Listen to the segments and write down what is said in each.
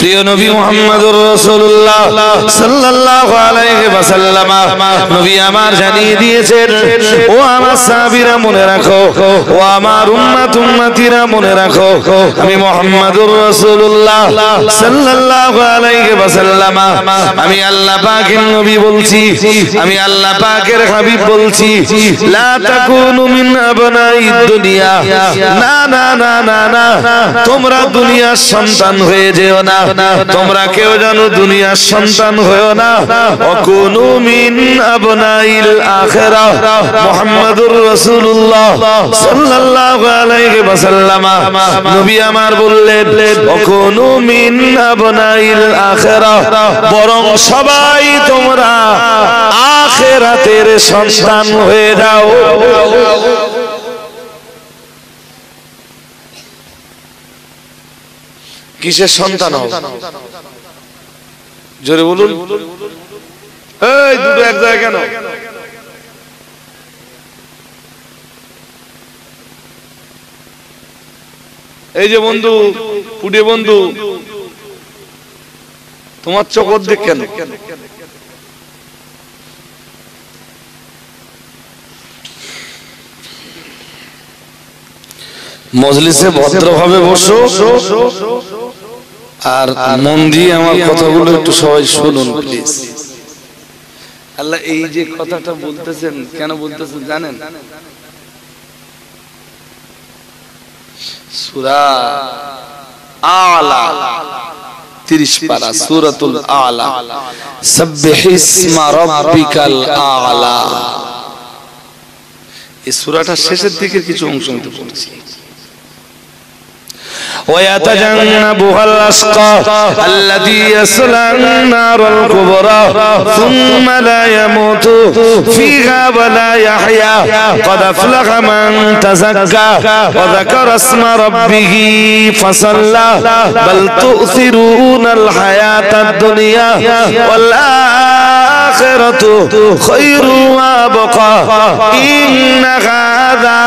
প্রিয় নবী মুহাম্মদুর রাসূলুল্লাহ সাল্লাল্লাহু আলাইহি ওয়াসাল্লাম নবী আমার জানিয়ে দিয়েছেন, ও আমার সাহাবীরা মনে রাখো, ও আমার উম্মতিরা মনে রাখো, আমি মুহাম্মদুর রাসূলুল্লাহ সাল্লাল্লাহু আলাইহি ওয়াসাল্লাম আমি আল্লাহ পাকের নবী বলছি, আমি আল্লাহ পাকের হাবিব বলছি, লা তাকুনু মিন আবনাইদ দুনিয়া, না না না না না, তোমরা দুনিয়ার সন্তান হয়ে যেও না, তোমরা কেউ জানো দুনিয়ার সন্তান হয়েও না, ওয়াকুনু মিন আবনাইল আখিরাহ। মুহাম্মদুর রাসূলুল্লাহ সাল্লাল্লাহু আলাইহি ওয়াসাল্লাম নবী আমার বললেন, ওয়াকুনু মিন আবনাইল আখিরাহ, বরং সবাই তোমরা আখিরাতের সন্তান হয়ে যাও। কিসের সন্তান হও? জোরে বলুন। এই দুটো এক জায়গায় কেন? এই যে বন্ধু, পুডে বন্ধু, তোমার চোখ অর্ধেক কেন? মজলিসে ভদ্রভাবে বসো আর মন দিয়ে আমার কথাগুলো একটু সবাই শুনুন প্লিজ। আল্লাহ এই যে কথাটা বলতেছেন, কেন বলতেছেন জানেন? সূরা আলা 30 পারা, সূরাতুল আলা, সাব্বিহিসমা রাব্বিকাল আলা। এই সূরাটার শেষের দিকে কিছু অংশ আমি পড়ছি। ويتجنبها الأشقى الذي يصلى النار الكبرى ثم لا يموت فيها ولا يحيا قد أفلح من تزكى وذكر اسم ربه فصلى بل تؤثرون الحياة الدنيا والآخرة خير وأبقى إن هذا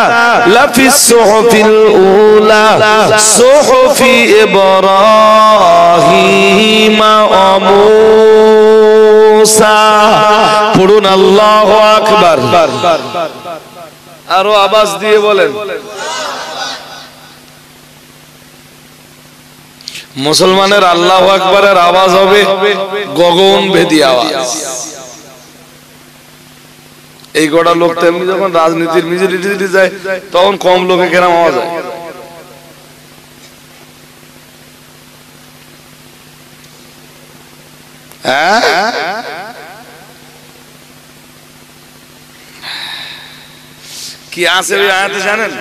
لفي الصحف الأولى صحف إبراهيم وموسى। পড়ুন আল্লাহু আকবার। আরো আওয়াজ দিয়ে বলেন। মুসলমানের আল্লাহু আকবারের আওয়াজ হবে গগন ভেদী আওয়াজ। এই গোটা লোক তেমনি যখন রাজনীতির মেজরিটি যায় তখন কম লোকে কেরাম আওয়াজ হয়। কি আছে ওই আয়াতে জানেন?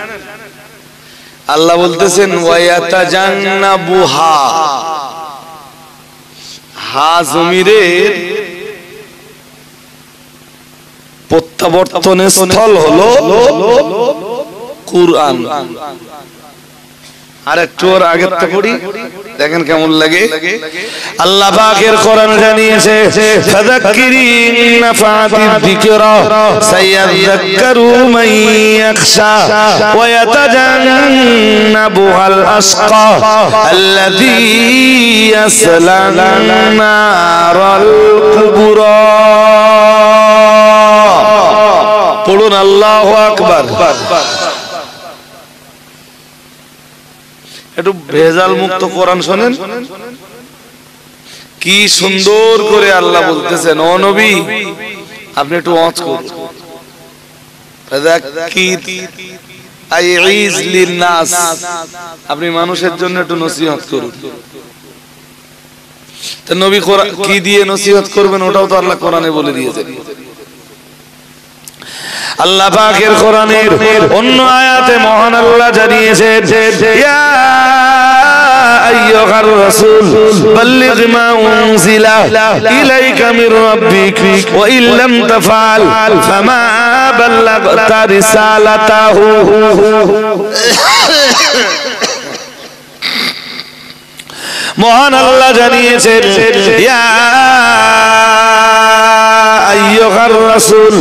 আল্লাহ বলতেছেন ওয়ায়াতাজান্নাবুহা, হা জমিরের প্রত্যাবর্তনের স্থল হলো কুরআন। আর একটু ওর আগের তা পড়ি, দেখেন কেমন লাগে। আল্লাহ পাকের কোরআন জানিয়েছে, ফাযাক্কিরিন নাফাতিয যিকরা সায়াযাক্কারু মান ইয়াখশা ওয়া ইয়াতাজান্নাবুহাল আশকা আল্লাযী ইয়াসলান নারাল কুবরা। পড়ুন আল্লাহু আকবার। একটু ভেজাল মুক্ত কোরআন শোনেন, কি সুন্দর করে আল্লাহ বলতেছেন, ও নবী আপনি একটু ওয়াজ করুন। ফাযাক্কির আইইজ লিন-নাস, আপনি মানুষের জন্য একটু নসিহত করুন। তো নবী কি দিয়ে নসিহত করবেন ওটাও তো আল্লাহ কোরআনে বলে দিয়েছেন। আল্লাহ পাকের কোরআনের অন্য আয়াতে মহান আল্লাহ জানিয়েছেন, ইয়া আইয়ুহার রাসূল বাল্লিগ মা উনজিলা ইলাইকা মির রাব্বিক ওয়া ইল্লাম তাফআল ফামা বাল্লাগতা রিসালাতাহু। মহান আল্লাহ জানিয়েছেন, ইয়া আইয়ুহার রাসূল,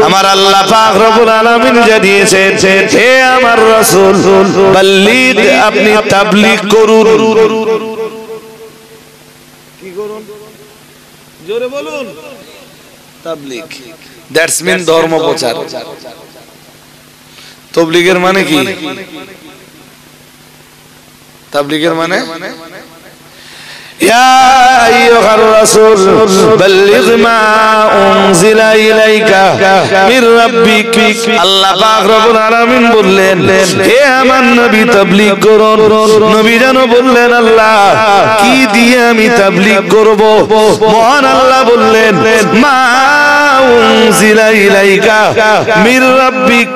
আমার আল্লাহ পাক রব্বুল আলামিন জানিয়েছেন, হে আমার রাসূল বাল্লিগ, আপনি তাবলীগ করুন। জোরে বলুন, তাবলীগ। দ্যাটস মিন ধর্ম প্রচার। তাবলীগের মানে কি? তাবলীগের মানে ইয়া আইয়ুহার রাসূল বাল্লিগ মা উনজিলা ইলাইকা মির রাব্বিক। আল্লাহ পাক রব্বুল আলামিন বললেন, হে আমার নবী তাবলীগ করুন। নবী যেন বললেন, আল্লাহ কি দিয়ে আমি তাবলীগ করব? মহান আল্লাহ বললেন, মা উনজিলা ইলাইকা মির রাব্বিক,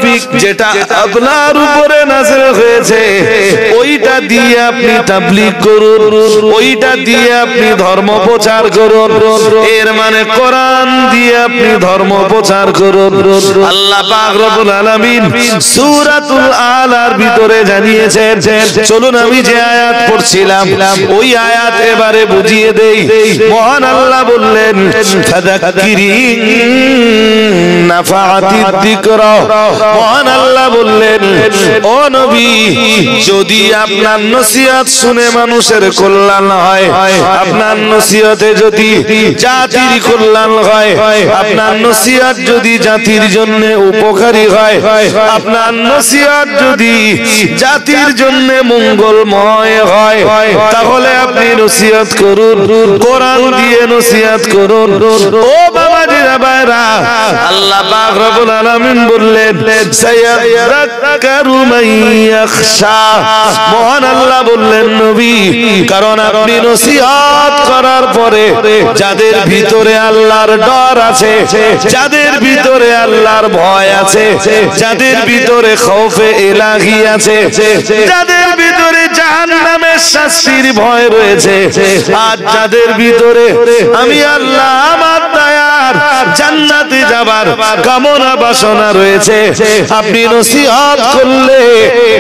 যেটা আপনার উপরে নাযিল হয়েছে ওইটা দিয়ে আপনি তাবলীগ করুন, ওইটা দিয়ে আপনি ধর্ম প্রচার করুন। এর মানে কোরআন দিয়ে আপনি ধর্ম প্রচার করুন। আল্লাহ পাক রব্বুল আলামিন সূরাতুল আলার ভিতরে জানিয়েছেন। চলুন আমি যে আয়াত পড়ছিলাম ওই আয়াত এবারে বুঝিয়ে দেই। মহান আল্লাহ বললেন, ফাযাক্কিরিন নাফাআতিদ যিকরা। মহান আল্লাহ বললেন, ও নবী, যদি আপনার নসিহত শুনে মানুষের কল্যাণ হয়, আপনার নসিহতে যদি জাতির কল্যাণ হয়, আপনার নসিহত যদি জাতির জন্য উপকারী হয়, আপনার নসিহত যদি জাতির জন্য মঙ্গলময় হয়, তাহলে আপনি নসিহত করুন, কোরআন দিয়ে নসিহত করুন। ও বাবাজিরা ভাইরা, আল্লাহ পাক রব্বুল আলামিন বললেন, সায়াযাক্কারু মান ইয়াখশা। মহান আল্লাহ বললেন, নবী, কারণ আপনি নসিহত করার পরে যাদের ভিতরে আল্লাহর ডর আছে, যাদের ভিতরে আল্লাহর ভয় আছে, যাদের ভিতরে খৌফে ইলাহি আছে, যাদের ভিতরে জাহান্নামের শাস্তির ভয় রয়েছে, আর যাদের ভিতরে আমি আল্লাহ আমার দয়ার জান্নাতে যাবার কামনা বাসনা রয়েছে, আপনি নসিহত করলে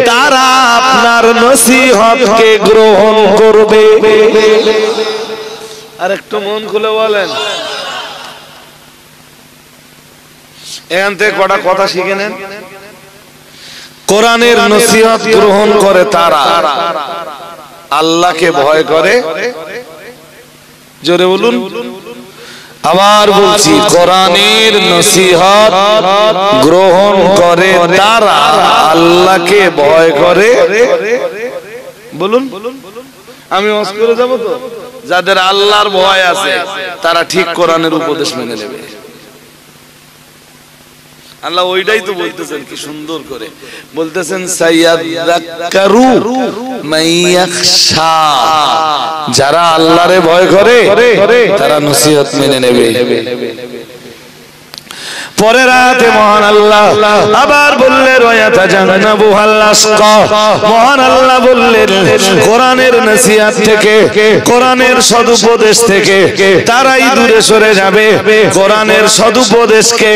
তারা আপনার নসিহতকে গ্রহণ করবে। আর একটু মন খুলে বলেন, এখান থেকে কটা কথা শিখে নেন। কোরআনের নসিহত গ্রহণ করে তারা আল্লাহকে ভয় করে। জোরে বলুন, আবার বলছি, কোরআনের নসিহত গ্রহণ করে তারা আল্লাহকে ভয় করে। বলুন, আমি ওয়াজ করে যাব তো। যাদের আল্লাহর ভয় আছে তারা ঠিক কোরআনের উপদেশ মেনে নেবে। আল্লাহ ওইটাই তো বলতেছেন, কি সুন্দর করে বলতেছেন, সায়াযাক্কারু মান ইয়াখশা। যারা আল্লাহরে ভয় করে তারা নসিহত মেনে নেবে। পরের আয়াতে মহান আল্লাহ আবার বললেন, ওয়ায়াতাজান্নাবুহাল আশকা। মহান আল্লাহ বললেন, কোরআনের নসিহত থেকে, কোরআনের সদুপদেশ থেকে তারাই দূরে সরে যাবে, কোরআনের সদুপদেশকে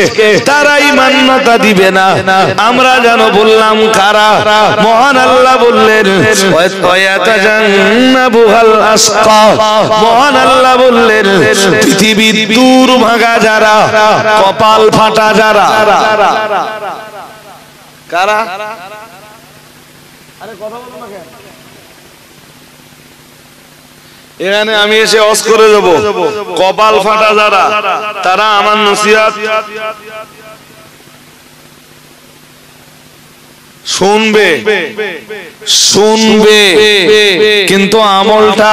তারাই মান্যতা দিবে না। আমরা যেন বললাম কারা? মহান আল্লাহ বললেন, ওয়ায়াতাজান্নাবুহাল আশকা। মহান আল্লাহ বললেন, পৃথিবীর দুর্ভাগা যারা, কপাল ফাটা যারা, কারা? আরে কথা বলো না কেন? এখানে আমি এসে ওয়াজ করে দেব, কপাল ফাটা যারা, তারা আমার নসিহত শুনবে, শুনবে, কিন্তু আমলটা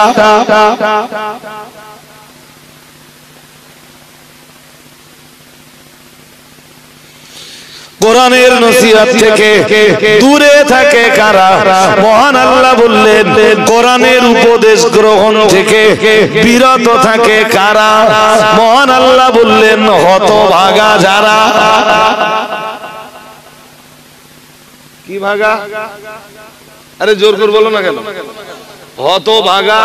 কোরআনের নসিহত থেকে দূরে থাকে কারা? মহান আল্লাহ বললেন, কোরআনের উপদেশ গ্রহণ থেকে বিরত থাকে কারা? মহান আল্লাহ বললেন, হতভাগা যারা। কি ভাগা? আরে জোর করে বলো না কেন? হতভাগা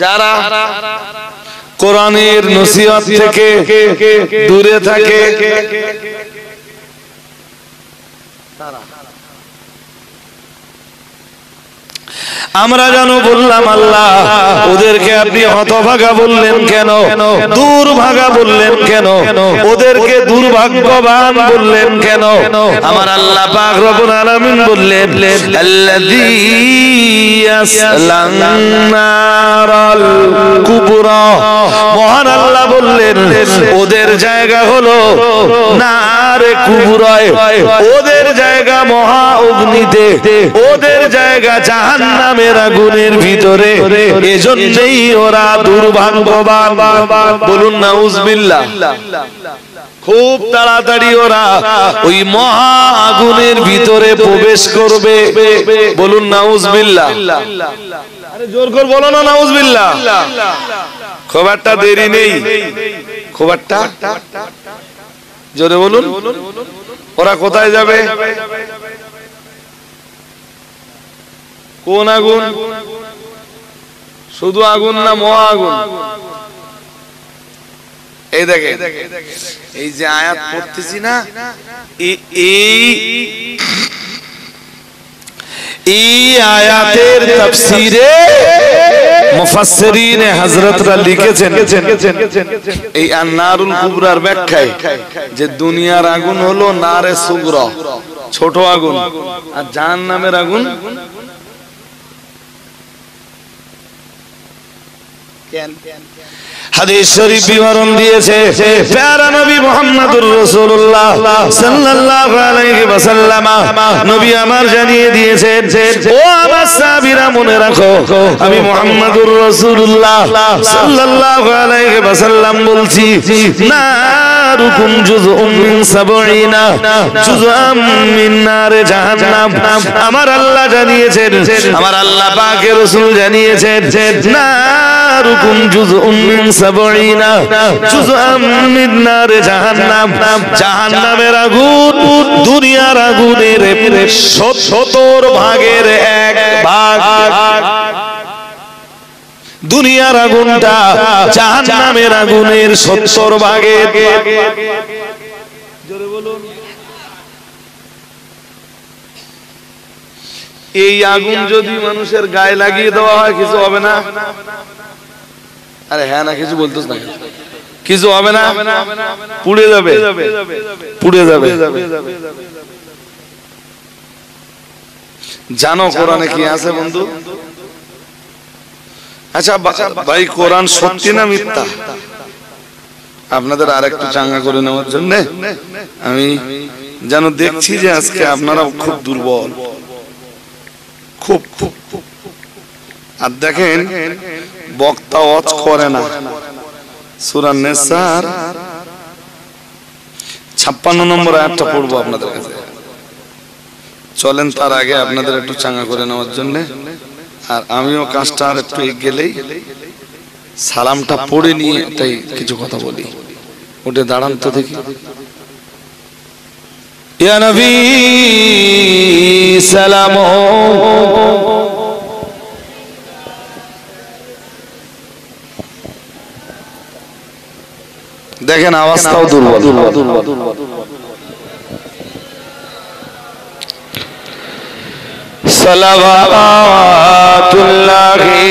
যারা কোরআনের নসিহত থেকে দূরে থাকে। আমরা জানো বললাম আল্লাহ ওদেরকে আপনি হতভাগা বললেন কেন, দুর্ভাগা বললেন কেন, ওদেরকে দুর্ভাগ্যবান বললেন কেন? আমার আল্লাহ পাক রব্বুল আলামিন বললেন আল্লাযী ইয়াসলান নারাল কুবরা। মহান আল্লাহ বললেন ওদের জায়গা হলো নারে কুবরায়, ওদের জায়গা মহা অগ্নিতে, ওদের জায়গা জাহান্নামের আগুনের ভিতরে। এজন্যই ওরা দুর্ভাগ্যবান। বলুন নাউজুবিল্লাহ। খুব তাড়াতাড়ি ওরা ওই মহা আগুনের ভিতরে প্রবেশ করবে। বলুন নাউজুবিল্লাহ। আরে জোর করে বলো না নাউজুবিল্লাহ। খুব একটা দেরি নেই, খুব একটা জোরে বলুন। ওরা কোথায় যাবে? কোন আগুন? শুধু আগুন না মহা আগুন? এই দেখে এই যে আয়াত পড়তেছি না, এই আয়াতের তাফসীরে মুফাসসিরিনে হযরতরা লিখেছেন এই আন-নারুল কুবরার ব্যাখ্যায় যে দুনিয়ার আগুন হলো নারে সুগরা, ছোট আগুন, আর জাহান্নামের আগুন কেন? হাদিস শরীফ বিবরণ দিয়েছে প্যারা নবী মুহাম্মদুর রাসূলুল্লাহ সাল্লাল্লাহু আলাইহি ওয়াসাল্লাম। নবী আমার জানিয়ে দিয়েছেন, ও আমার সাহাবীরা মনে রাখো, আমি মুহাম্মদুর রাসূলুল্লাহ সাল্লাল্লাহু আলাইহি ওয়াসাল্লাম বলছি, নারুকুম জুজউম মিন সাবঈনা জুজআম মিন নারে জাহান্নাম। আমার আল্লাহ জানিয়েছেন, আমার আল্লাহ পাকের রাসূল জানিয়েছেন, নারুকুম জুজউম মিন সাবঈনা জুজআম মিন নারে জাহান্নাম। জাহান্নামের আগুন দুনিয়ার আগুনের 70 ভাগের 1 ভাগ। দুনিয়ার আগুনটা জাহান্নামের আগুনের 70 ভাগের। জোরে বলুন। এই আগুন যদি মানুষের গায়ে লাগিয়ে দেওয়া হয় কিছু হবে না? আরে হ্যাঁ না কিছু বলতেছ না, কিছু হবে না? পুড়ে যাবে, পুড়ে যাবে। জানো কোরআনে কি আছে বন্ধু? আচ্ছা ভাই, কোরআন সত্যি না মিথ্যা? আপনাদের আরেকটু চাঙ্গা করে নেওয়ার জন্য আমি যেন দেখছি যে আজকে আপনারা খুব দুর্বল, খুব। আর দেখেন বক্তা ওয়াজ করে না। সূরা নিসার 56 নম্বর আয়াতটা পড়বো আপনাদের কাছে। চলেন তার আগে আপনাদের একটু চাঙ্গা করে নেওয়ার জন্য, আর আমিও কাজটা আর একটু গেলেই সালামটা পড়ে নিয়ে তাই কিছু কথা বলি। উঠে দাঁড়ান তো দেখি। ইয়া নবী সালাম। দেখেন আওয়াজটাও দুর্বল। সালাওয়াতুল্লাহি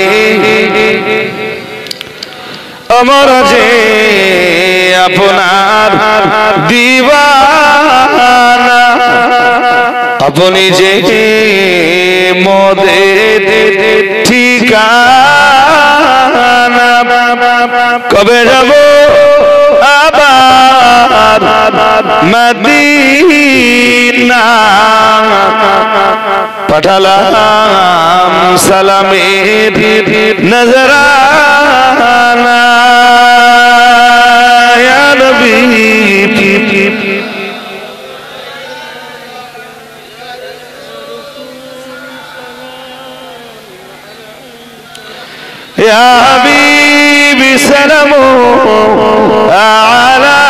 আমার যে আপনার দিওয়ানা, আপনি যে মোদের ঠিকানা, কবে যাব আবার মদিনা, পাঠালাম সালামের নজরানা, ইয়া নবী ইয়া হাবিবি সালামু আলা